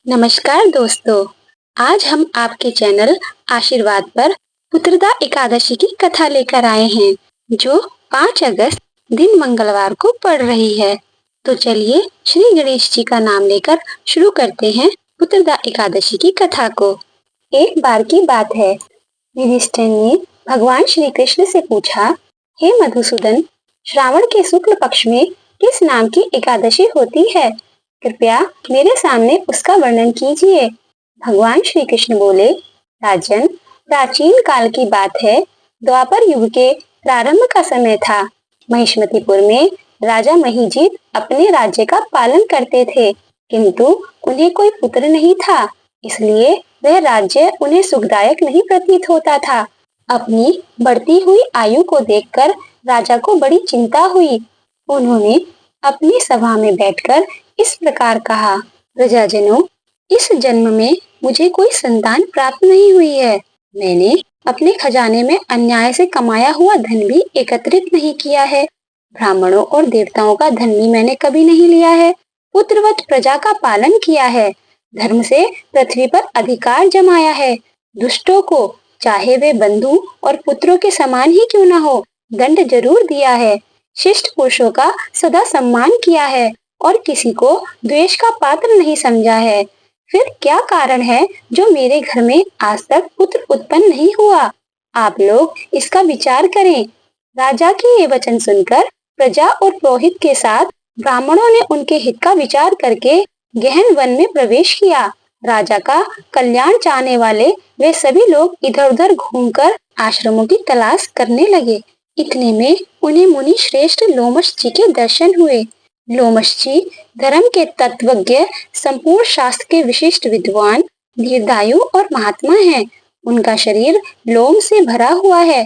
नमस्कार दोस्तों। आज हम आपके चैनल आशीर्वाद पर पुत्रदा एकादशी की कथा लेकर आए हैं जो 5 अगस्त दिन मंगलवार को पड़ रही है। तो चलिए श्री गणेश जी का नाम लेकर शुरू करते हैं पुत्रदा एकादशी की कथा को। एक बार की बात है, युधिष्ठिर ने भगवान श्री कृष्ण से पूछा, हे मधुसूदन, श्रावण के शुक्ल पक्ष में किस नाम की एकादशी होती है? कृपया मेरे सामने उसका वर्णन कीजिए। भगवान श्री कृष्ण बोले, राजन, प्राचीन काल की बात है। द्वापर युग के प्रारंभ का समय था। महिष्मतीपुर में राजा महिजीत अपने राज्य का पालन करते थे, किंतु उन्हें कोई पुत्र नहीं था, इसलिए वह राज्य उन्हें सुखदायक नहीं प्रतीत होता था। अपनी बढ़ती हुई आयु को देखकर राजा को बड़ी चिंता हुई। उन्होंने अपनी सभा में बैठकर इस प्रकार कहा, प्रजाजनों, इस जन्म में मुझे कोई संतान प्राप्त नहीं हुई है। मैंने अपने खजाने में अन्याय से कमाया हुआ धन भी एकत्रित नहीं किया है। ब्राह्मणों और देवताओं का धन भी मैंने कभी नहीं लिया है। पुत्रवत प्रजा का पालन किया है। धर्म से पृथ्वी पर अधिकार जमाया है। दुष्टों को, चाहे वे बंधु और पुत्रों के समान ही क्यों न हो, दंड जरूर दिया है। शिष्ट पुरुषों का सदा सम्मान किया है और किसी को द्वेष का पात्र नहीं समझा है। फिर क्या कारण है जो मेरे घर में आज तक पुत्र उत्पन्न नहीं हुआ? आप लोग इसका विचार करें। राजा के ये वचन सुनकर प्रजा और पुरोहित के साथ ब्राह्मणों ने उनके हित का विचार करके गहन वन में प्रवेश किया। राजा का कल्याण चाहने वाले वे सभी लोग इधर उधर घूमकर आश्रमों की तलाश करने लगे। इतने में उन्हें मुनि श्रेष्ठ लोमश जी के दर्शन हुए। लोमश जी धर्म के तत्वज्ञ, संपूर्ण शास्त्र के विशिष्ट विद्वान, दीर्घायु और महात्मा हैं। उनका शरीर लोम से भरा हुआ है।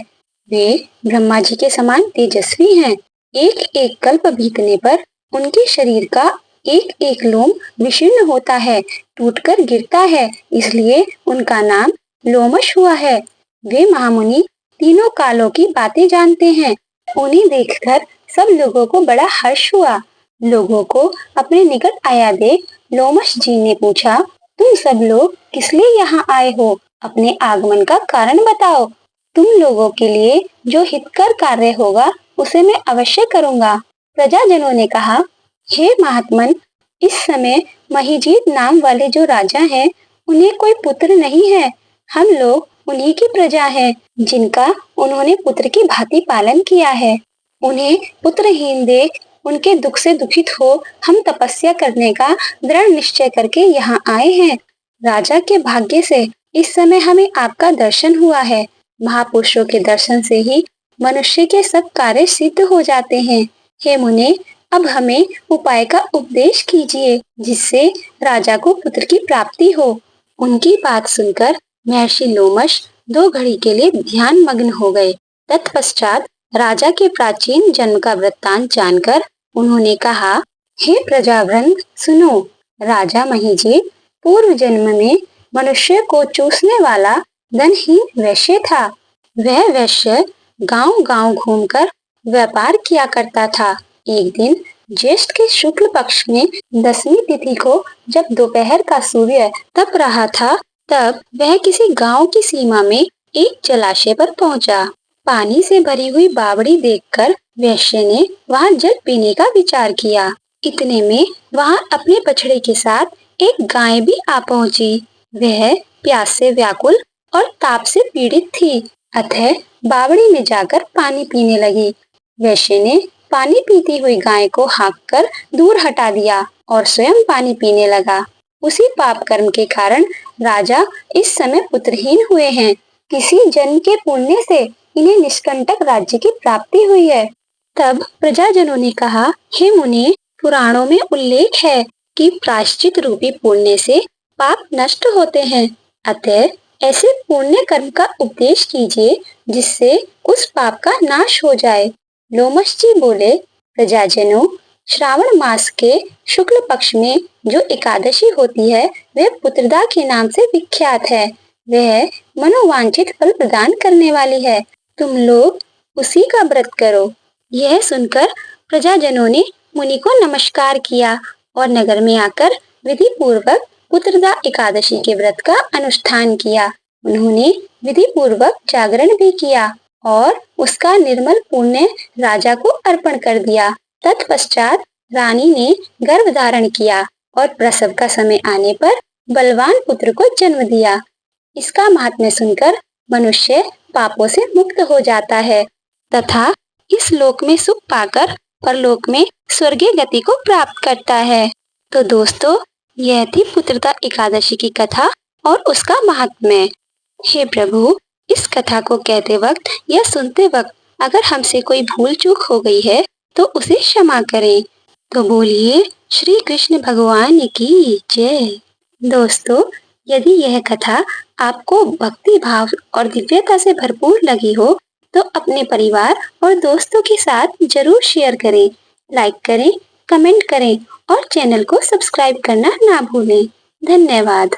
वे ब्रह्मा जी के समान तेजस्वी हैं। एक एक कल्प बीतने पर उनके शरीर का एक एक लोम विशीर्ण होता है, टूटकर गिरता है, इसलिए उनका नाम लोमश हुआ है। वे महामुनि तीनों कालों की बातें जानते हैं। उन्हें देखकर सब लोगों को बड़ा हर्ष हुआ। लोगों को अपने निकट आया देख लोमश जी ने पूछा, तुम सब लोग किस लिए यहाँ आए हो? अपने आगमन का कारण बताओ। तुम लोगों के लिए जो हितकर कार्य होगा उसे मैं अवश्य करूँगा। प्रजाजनों ने कहा, हे महात्मन, इस समय महिजीत नाम वाले जो राजा हैं, उन्हें कोई पुत्र नहीं है। हम लोग उन्हीं की प्रजा हैं, जिनका उन्होंने पुत्र की भांति पालन किया है। उन्हें पुत्रहीन देख उनके दुख से दुखित हो हम तपस्या करने का दृढ़ निश्चय करके यहाँ आए हैं। राजा के भाग्य से इस समय हमें आपका दर्शन हुआ है। महापुरुषों के दर्शन से ही मनुष्य के सब कार्य सिद्ध हो जाते हैं। हे मुने, अब हमें उपाय का उपदेश कीजिए, जिससे राजा को पुत्र की प्राप्ति हो। उनकी बात सुनकर महर्षि लोमश 2 घड़ी के लिए ध्यान मग्न हो गए। तत्पश्चात राजा के प्राचीन जन्म का वृत्तांत जानकर उन्होंने कहा, हे प्रजावृंद, सुनो। राजा महिजीत पूर्व जन्म में मनुष्य को चूसने वाला धनहीन वैश्य था। वह वैश्य गांव-गांव घूमकर व्यापार किया करता था। एक दिन ज्येष्ठ के शुक्ल पक्ष में 10वीं तिथि को जब दोपहर का सूर्य तप रहा था, तब वह किसी गांव की सीमा में एक जलाशय पर पहुंचा। पानी से भरी हुई बावड़ी देखकर वैश्य ने वहां जल पीने का विचार किया। इतने में वहां अपने बछड़े के साथ एक गाय भी आ पहुंची। वह प्यास से व्याकुल और ताप से पीड़ित थी, अतः बावड़ी में जाकर पानी पीने लगी। वैश्य ने पानी पीती हुई गाय को हाँककर दूर हटा दिया और स्वयं पानी पीने लगा। उसी पाप कर्म के कारण राजा इस समय पुत्रहीन हुए हैं। किसी जन्म के पुण्य से इन्हें निष्कंटक राज्य की प्राप्ति हुई है। तब प्रजाजनों ने कहा, हे मुने, पुराणों में उल्लेख है कि प्रायश्चित रूपी पुण्य से पाप नष्ट होते हैं। अतः ऐसे पुण्य कर्म का उपदेश कीजिए, जिससे उस पाप का नाश हो जाए। लोमश जी बोले, प्रजाजनों, श्रावण मास के शुक्ल पक्ष में जो एकादशी होती है, वह पुत्रदा के नाम से विख्यात है। वह मनोवांछित फल प्रदान करने वाली है। तुम लोग उसी का व्रत करो। यह सुनकर प्रजाजनों ने मुनि को नमस्कार किया और नगर में आकर विधि पूर्वक पुत्रदा एकादशी के व्रत का अनुष्ठान किया। उन्होंने विधि पूर्वक जागरण भी किया और उसका निर्मल पुण्य राजा को अर्पण कर दिया। तत्पश्चात रानी ने गर्भ धारण किया और प्रसव का समय आने पर बलवान पुत्र को जन्म दिया। इसका महात्म्य सुनकर मनुष्य पापों से मुक्त हो जाता है तथा इस लोक में सुख पाकर परलोक में स्वर्गीय गति को प्राप्त करता है। तो दोस्तों, यह थी पुत्रदा एकादशी की कथा और उसका महात्म्य। हे प्रभु, इस कथा को कहते वक्त या सुनते वक्त अगर हमसे कोई भूल चूक हो गई है तो उसे क्षमा करें। तो बोलिए श्री कृष्ण भगवान की जय। दोस्तों, यदि यह कथा आपको भक्ति भाव और दिव्यता से भरपूर लगी हो तो अपने परिवार और दोस्तों के साथ जरूर शेयर करें, लाइक करें, कमेंट करें और चैनल को सब्सक्राइब करना ना भूलें। धन्यवाद।